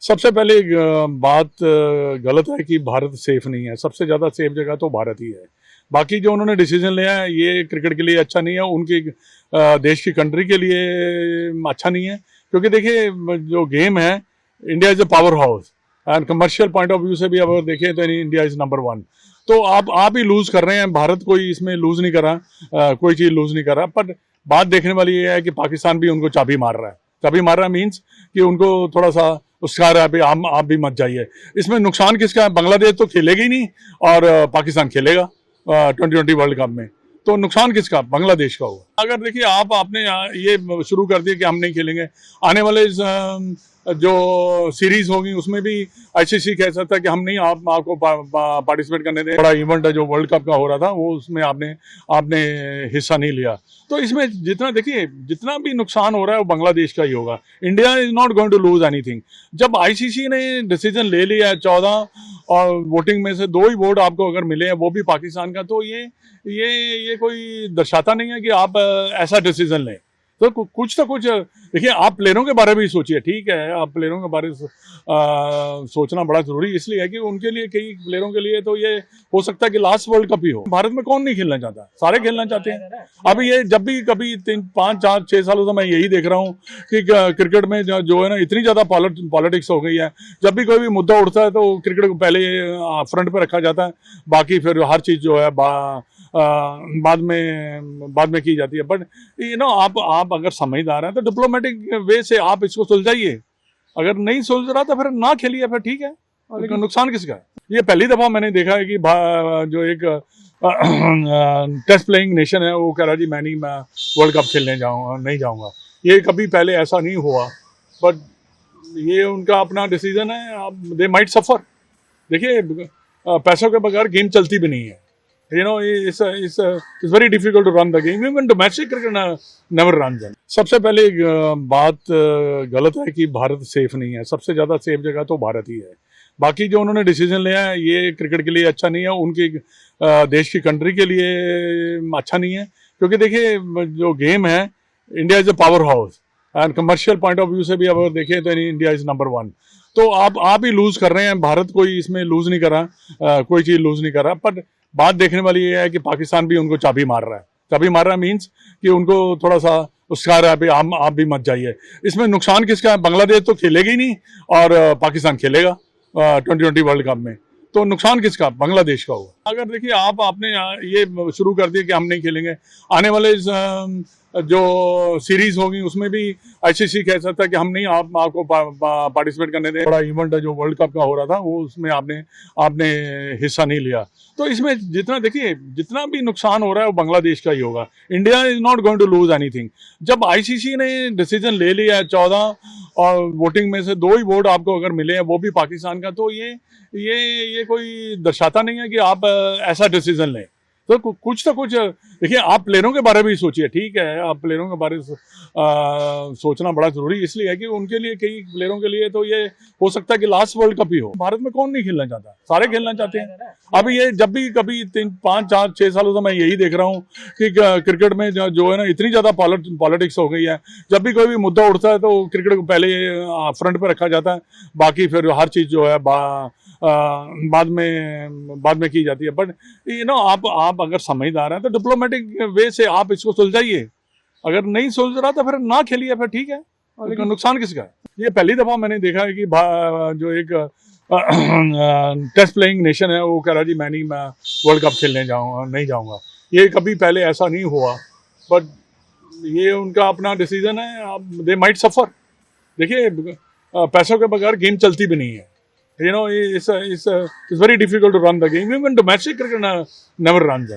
सबसे पहले बात गलत है कि भारत सेफ नहीं है। सबसे ज़्यादा सेफ जगह तो भारत ही है। बाकी जो उन्होंने डिसीजन लिया है ये क्रिकेट के लिए अच्छा नहीं है, उनकी देश की कंट्री के लिए अच्छा नहीं है। क्योंकि देखिए जो गेम है, India is a power house and commercial point of view से भी अगर देखें तो इंडिया इज़ नंबर 1। तो आप ही लूज़ कर रहे हैं, भारत कोई इसमें लूज़ नहीं कर रहा, कोई चीज़ लूज़ नहीं कर रहा। पर बात देखने वाली ये है कि पाकिस्तान भी उनको चाबी मार रहा है। चाबी मार रहा है मीन्स कि उनको थोड़ा सा उसका रहा है, आप भी मत जाइए। इसमें नुकसान किसका है? बांग्लादेश तो खेलेगी ही नहीं और पाकिस्तान खेलेगा 2020 वर्ल्ड कप में, तो नुकसान किसका? बांग्लादेश का होगा। अगर देखिए आपने ये शुरू कर दिया कि हम नहीं खेलेंगे, आने वाले जो सीरीज होगी उसमें भी आईसीसी कह सकता है कि हम नहीं आपको पार्टिसिपेट करने दें। बड़ा इवेंट है जो वर्ल्ड कप का हो रहा था, वो उसमें आपने हिस्सा नहीं लिया। तो इसमें जितना भी नुकसान हो रहा है वो बांग्लादेश का ही होगा। India is not going to lose anything. जब आईसीसी ने डिसीजन ले लिया है 14 और वोटिंग में से 2 ही वोट आपको अगर मिले हैं, वो भी पाकिस्तान का, तो ये कोई दर्शाता नहीं है कि आप ऐसा डिसीजन लें। तो कुछ देखिए, आप प्लेयरों के बारे में भी सोचिए। ठीक है, आप प्लेयरों के बारे में सोचना बड़ा जरूरी इसलिए है कि उनके लिए, कई प्लेयरों के लिए तो ये हो सकता है कि लास्ट वर्ल्ड कप ही हो। भारत में कौन नहीं खेलना चाहता? सारे खेलना चाहते हैं। अभी ये जब भी कभी 3, 5, 4, 6 सालों से मैं यही देख रहा हूँ कि क्रिकेट में जो है ना, इतनी ज्यादा पॉलिटिक्स हो गई है। जब भी कोई भी मुद्दा उठता है तो क्रिकेट को पहले फ्रंट पे रखा जाता है, बाकी फिर हर चीज जो है बाद में की जाती है। बट आप अगर समझदार हैं तो डिप्लोमेटिक वे से आप इसको सुलझाइए। अगर नहीं सुलझ रहा तो फिर ना खेलिए, फिर ठीक है। लेकिन नुकसान किसका है? ये पहली दफा मैंने देखा है कि जो एक टेस्ट प्लेइंग नेशन है वो कह रहा जी मैं वर्ल्ड कप खेलने नहीं जाऊंगा। ये कभी पहले ऐसा नहीं हुआ, बट ये उनका अपना डिसीजन है। दे माइट सफर। देखिए, पैसों के बगैर गेम चलती भी नहीं है। It's very difficult to run the game. Even domestic cricket never runs. सबसे पहले बात गलत है कि भारत सेफ नहीं है। सबसे ज़्यादा सेफ जगह तो भारत ही है। बाकी जो उन्होंने डिसीजन लिया है ये क्रिकेट के लिए अच्छा नहीं है, उनकी देश की कंट्री के लिए अच्छा नहीं है। क्योंकि देखिए जो गेम है, India is a power house and commercial point of view से भी अगर देखें तो इंडिया इज़ नंबर 1। तो आप ही लूज़ कर रहे हैं, भारत कोई इसमें लूज़ नहीं कर रहा, कोई चीज़ लूज़ नहीं कर रहा। पर बात देखने वाली ये है कि पाकिस्तान भी उनको चाबी मार रहा है। चाबी मार रहा है मीन्स कि उनको थोड़ा सा उसका रहा है, आप भी मत जाइए। इसमें नुकसान किसका है? बांग्लादेश तो खेलेगी ही नहीं और पाकिस्तान खेलेगा 2020 वर्ल्ड कप में, तो नुकसान किसका? बांग्लादेश का होगा। अगर देखिए आपने ये शुरू कर दिया कि हम नहीं खेलेंगे, आने वाले जो सीरीज होगी उसमें भी आईसीसी कह सकता है कि हम नहीं आपको पार्टिसिपेट करने दें। बड़ा इवेंट है जो वर्ल्ड कप का हो रहा था, वो उसमें आपने हिस्सा नहीं लिया। तो इसमें जितना भी नुकसान हो रहा है वो बांग्लादेश का ही होगा। India is not going to lose anything. जब आईसीसी ने डिसीजन ले लिया है 14 और वोटिंग में से 2 ही वोट आपको अगर मिले हैं, वो भी पाकिस्तान का, तो ये कोई दर्शाता नहीं है कि आप ऐसा डिसीजन लें। तो कुछ देखिए, आप प्लेयरों के बारे में भी सोचिए। ठीक है, आप प्लेयरों के बारे में सोचना बड़ा जरूरी इसलिए है कि उनके लिए, कई प्लेयरों के लिए तो ये हो सकता है कि लास्ट वर्ल्ड कप ही हो। भारत में कौन नहीं खेलना चाहता? सारे खेलना चाहते हैं। अभी ये जब भी कभी 3, 5, 4, 6 सालों से मैं यही देख रहा हूँ कि क्रिकेट में जो है ना, इतनी ज्यादा पॉलिटिक्स हो गई है। जब भी कोई भी मुद्दा उठता है तो क्रिकेट को पहले फ्रंट पे रखा जाता है, बाकी फिर हर चीज जो है बाद में की जाती है। बट आप अगर समझदार हैं तो डिप्लोमेटिक वे से आप इसको सुलझाइए। अगर नहीं सुलझ रहा तो फिर ना खेलिए, फिर ठीक है। लेकिन नुकसान किसका है? ये पहली दफा मैंने देखा है कि जो एक टेस्ट प्लेइंग नेशन है वो कह रहा जी मैं वर्ल्ड कप खेलने नहीं जाऊंगा। ये कभी पहले ऐसा नहीं हुआ, बट ये उनका अपना डिसीजन है। दे माइट सफर। देखिए, पैसों के बगैर गेम चलती भी नहीं है। It's very difficult to run the game. Even domestic cricket never runs.